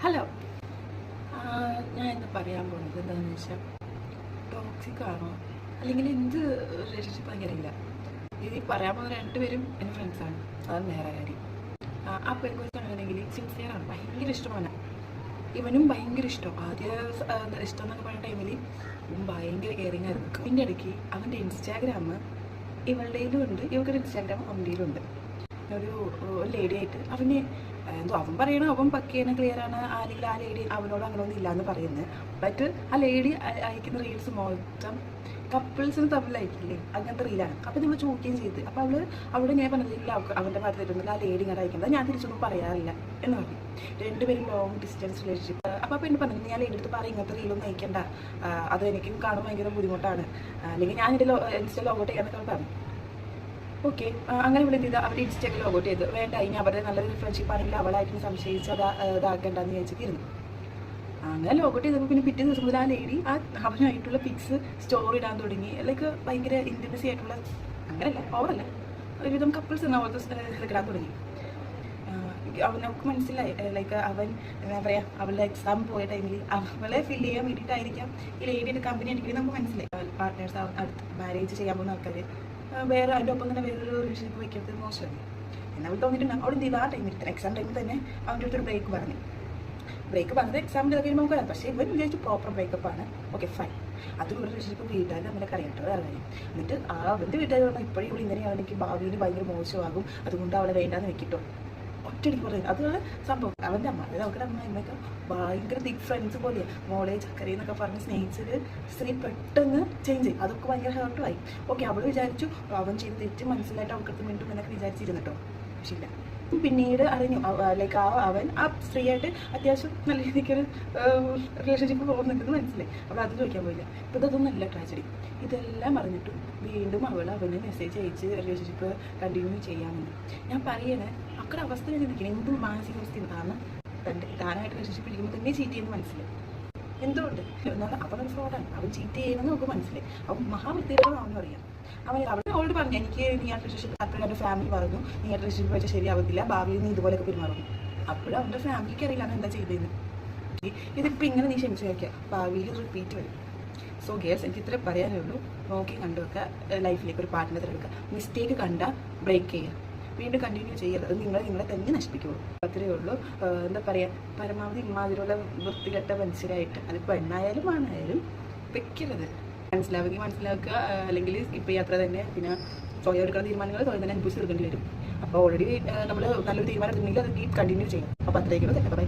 Hello, ഞാൻ ഇന്ന് പറയാൻ പോകുന്നത് എന്താണെന്ന് വെച്ചാൽ ടോക്സിക് ആണോ അല്ലെങ്കിൽ എന്ത് റിലേഷൻഷിപ്പ് എനിക്കറിയില്ല. ഈ പറയാൻ പോകുന്ന രണ്ടുപേരും എൻ്റെ ഫ്രണ്ട്സാണ്. അത് നേരെ കാര്യം. ആ പെൺകുറിച്ചാണെന്നുണ്ടെങ്കിൽ സിൻസിയറാണ്, ഭയങ്കര ഇഷ്ടമാണ്. ഇവനും ഭയങ്കര ഇഷ്ടം. ആദ്യ ഇഷ്ടം എന്നൊക്കെ പറയുന്ന ടൈമിൽ ഇവൻ ഭയങ്കര കെയറിങ് ആയിരുന്നു. ഇതിൻ്റെ ഇടയ്ക്ക് അവൻ്റെ ഇൻസ്റ്റാഗ്രാം ഇവളുടെയിലും ഉണ്ട്, ഇവൾക്കൊരു ഇൻസ്റ്റാഗ്രാം അവൻ്റെയിലും ഉണ്ട്. ഒരു ലേഡി ആയിട്ട് അവന് എന്തോ അവൻ പറയണ അവൻ പക്കേനെ ക്ലിയർ ആണ്, അല്ലെങ്കിൽ ആ ലേഡി അവനോട് അങ്ങനെയൊന്നും ഇല്ലയെന്ന് പറയുന്നത്. ബട്ട് ആ ലേഡി അയക്കുന്ന റീൽസ് മൊത്തം കപ്പിൾസിന് തമ്മിൽ അയക്കില്ലേ, അങ്ങനത്തെ റീലാണ്. അപ്പം നമ്മൾ ചോദിക്കുകയും ചെയ്ത് അപ്പോൾ അവിടെ ഇങ്ങനെ പറഞ്ഞത് ഇല്ല, അവൻ്റെ ഭാഗത്ത് തരുന്നില്ല, ആ ലേഡി ഇങ്ങനെ അയക്കുന്നത്, ഞാൻ തിരിച്ചൊന്നും പറയാറില്ല എന്ന് പറഞ്ഞു. രണ്ടുപേരും ലോങ് ഡിസ്റ്റൻസ് റിലേഷൻഷിപ്പ്. അപ്പോൾ പിന്നെ പറഞ്ഞു ഞാൻ ലേഡി എടുത്ത് പറയും ഇങ്ങനത്തെ റീലൊന്നും അയക്കണ്ട, അത് എനിക്കും കാണുമ്പോൾ ഭയങ്കര ബുദ്ധിമുട്ടാണ്, അല്ലെങ്കിൽ ഞാൻ എൻ്റെ ഇൻസ്റ്റ ലോഗൗട്ട് ചെയ്യാന്നൊക്കെ പറഞ്ഞു. ഓക്കെ, അങ്ങനെ ഇവിടെ എന്ത് ചെയ്താൽ അവരുടെ ഇൻസ്റ്റയൊക്കെ ലോഗൗട്ട് ചെയ്ത് വേണ്ട, ഇനി അവരുടെ നല്ലൊരു ഫ്രണ്ട്ഷിപ്പ് ആണെങ്കിൽ അവളായിട്ട് സംശയിച്ച് ഇതാക്കേണ്ടെന്ന് വിചാരിച്ചിരുന്നു. അങ്ങനെ ലോഗൗട്ട് ചെയ്തപ്പോൾ പിന്നെ പിറ്റേ ദിവസം മുതൽ ആ ലേഡി അവനായിട്ടുള്ള പിക്സ് സ്റ്റോറി ഇടാൻ തുടങ്ങി. ലൈക്ക് ഭയങ്കര ഇൻറ്റിമസി ആയിട്ടുള്ള, അങ്ങനെയല്ല ഓവറല്ല, ഒരുവിധം കപ്പിൾസ് ഇടാൻ തുടങ്ങി. നമുക്ക് മനസ്സിലായി ലൈക്ക് അവൻ എന്താ പറയുക, അവളുടെ എക്സാം പോയ ടൈമിൽ അവളെ ഫില്ല് ചെയ്യാൻ വേണ്ടിയിട്ടായിരിക്കാം ഈ ലേഡിയുടെ കമ്പനി അടിക്കുന്നത് നമുക്ക് മനസ്സിലായി. പാർട്ട്നേഴ്സ് അടുത്ത് മാരേജ് ചെയ്യാൻ പോകുന്ന ആൾക്കാർ വേറെ അതിൻ്റെ ഒപ്പം തന്നെ വേറൊരു റിലേഷൻഷിപ്പ് വയ്ക്കുന്നത് മോശമല്ലേ എന്ന് അവൾ തോന്നിയിട്ടുണ്ടാകും. അവിടെ എന്ത് ചെയ്ത് ആ ടൈമിൽ എക്സാം ടൈമിൽ തന്നെ അവൻ്റെ അടുത്തൊരു ബ്രേക്ക് പറഞ്ഞത് എക്സാമിൻ്റെ ഇതൊക്കെ നമുക്ക് വരാം. പക്ഷേ ഇവൻ വിചാരിച്ചു പ്രോപ്പർ ബ്രേക്കപ്പാണ്. ഓക്കെ ഫൈൻ, അതും ഒരു റിലേഷൻഷിപ്പ് വീട്ടുകാർ നമ്മളെ അറിയേണ്ടത് അറിയാം. എന്നിട്ട് അവൻ്റെ വീട്ടുകാർ പറഞ്ഞാൽ ഇപ്പോഴും ഇവിടെ ഇങ്ങനെയാണ്, എനിക്ക് ഭാവിയിൽ ഭയങ്കര മോശമാകും, അതുകൊണ്ട് അവളെ വേണ്ടാന്ന് വെക്കിട്ടോ ഒറ്റയടിക്ക് പറയുന്നത്. അതുപോലെ സംഭവം അവൻ്റെ അമ്മ, അതായത് അവരുടെ അമ്മ എന്നൊക്കെ ഭയങ്കര ബിഗ് ഫ്രണ്ട്സ് പോലെയാണ്. മോളെ ചക്കര എന്നൊക്കെ പറഞ്ഞ് സ്നേഹിച്ചൊരു സ്ത്രീ പെട്ടെന്ന് ചേഞ്ച് ചെയ്യും. അതൊക്കെ ഭയങ്കര ഹേർട്ടുമായി. ഓക്കെ, അവൾ വിചാരിച്ചു അവൻ ചെയ്ത് തെറ്റ് മനസ്സിലായിട്ട് അവൾക്ക് വീണ്ടും എന്നൊക്കെ വിചാരിച്ചിരുന്നിട്ടോ. പക്ഷേ ഇല്ല, പിന്നീട് അറിഞ്ഞു ലൈക്ക് അവൻ ആ സ്ത്രീയായിട്ട് അത്യാവശ്യം നല്ല രീതിക്കൊരു റിലേഷൻഷിപ്പ് പോകുന്നുണ്ടെന്ന് മനസ്സിലായി. അവൾ അത് ചോദിക്കാൻ പോയില്ല. ഇപ്പോൾ ഇതൊന്നുമല്ല ട്രാജഡി. ഇതെല്ലാം അറിഞ്ഞിട്ടും വീണ്ടും അവന് മെസ്സേജ് അയച്ച് റിലേഷൻഷിപ്പ് കണ്ടിന്യൂ ചെയ്യാമെന്ന്. ഞാൻ പറയണേ അక్కడ അവസ്ഥ ചിന്തിക്കണം, എന്തും മാനസികാവസ്ഥയും. കാരണം താനായിട്ട് റിലേഷൻഷിപ്പ് ഇരിക്കുമ്പോൾ തന്നെ ചീറ്റ് ചെയ്യുന്നത് മനസ്സിലായി. എന്തുകൊണ്ട് എന്നാൽ അവനൊരു ഫ്രോഡാണ്, അവൻ ചീറ്റ് ചെയ്യുന്നത് നമുക്ക് മനസ്സിലായി. അവൻ മഹാവൃത്തിയായിട്ടുള്ള അവനും അറിയാം. അവളോട് പറഞ്ഞു എനിക്ക് നീ ആ റിലേഷൻഷിപ്പ് താല്പര്യം, എൻ്റെ ഫാമിലി പറഞ്ഞു നീ ആ റിലേഷൻഷിപ്പ് വെച്ചാൽ ശരിയാവത്തില്ല, ഭാവിയിൽ നീ ഇതുപോലെയൊക്കെ പെരുമാറുന്നു. അപ്പോഴും അവൻ്റെ ഫാമിലിക്ക് അറിയില്ല എന്താ ചെയ്തതെന്ന്. ഇതിപ്പോൾ ഇങ്ങനെ നീ ക്ഷമിച്ച് വയ്ക്കുക, ഭാവിയിൽ റിപ്പീറ്റ് വരും. സോ ഗേൾസ്, എനിക്ക് ഇത്രേ പറയാനേ ഉള്ളൂ. നോക്കി കണ്ടുവെക്കുക, ലൈഫിലേക്ക് ഒരു പാർട്ട്ണർ തിരഞ്ഞെടുക്കുക. മിസ്റ്റേക്ക് കണ്ട ബ്രേക്ക് ചെയ്യുക, വീണ്ടും കണ്ടിന്യൂ ചെയ്യരുത്. നിങ്ങളെ തന്നെ നശിപ്പിക്കുള്ളൂ. അത്രയേ ഉള്ളൂ. എന്താ പറയുക, പരമാവധി ഇമാതിരിയുള്ള വൃത്തികെട്ട മനുഷ്യരായിട്ട് അത് പെണ്ണായാലും ആണായാലും വെക്കരുത്. മനസ്സിലാക്കുക, അല്ലെങ്കിൽ സ്കിപ്പ് ചെയ്യാത്ര തന്നെ. പിന്നെ സ്വയം എടുക്കുന്ന തീരുമാനങ്ങൾ സ്വയം തന്നെ അനുഭവിച്ച് എടുക്കേണ്ടി വരും. അപ്പോൾ ഓൾറെഡി നമ്മൾ നല്ലൊരു തീരുമാനം എടുക്കുന്നെങ്കിൽ അത് കണ്ടിന്യൂ ചെയ്യണം. അപ്പോൾ അത്രയ്ക്കുള്ളൂ. ബൈ.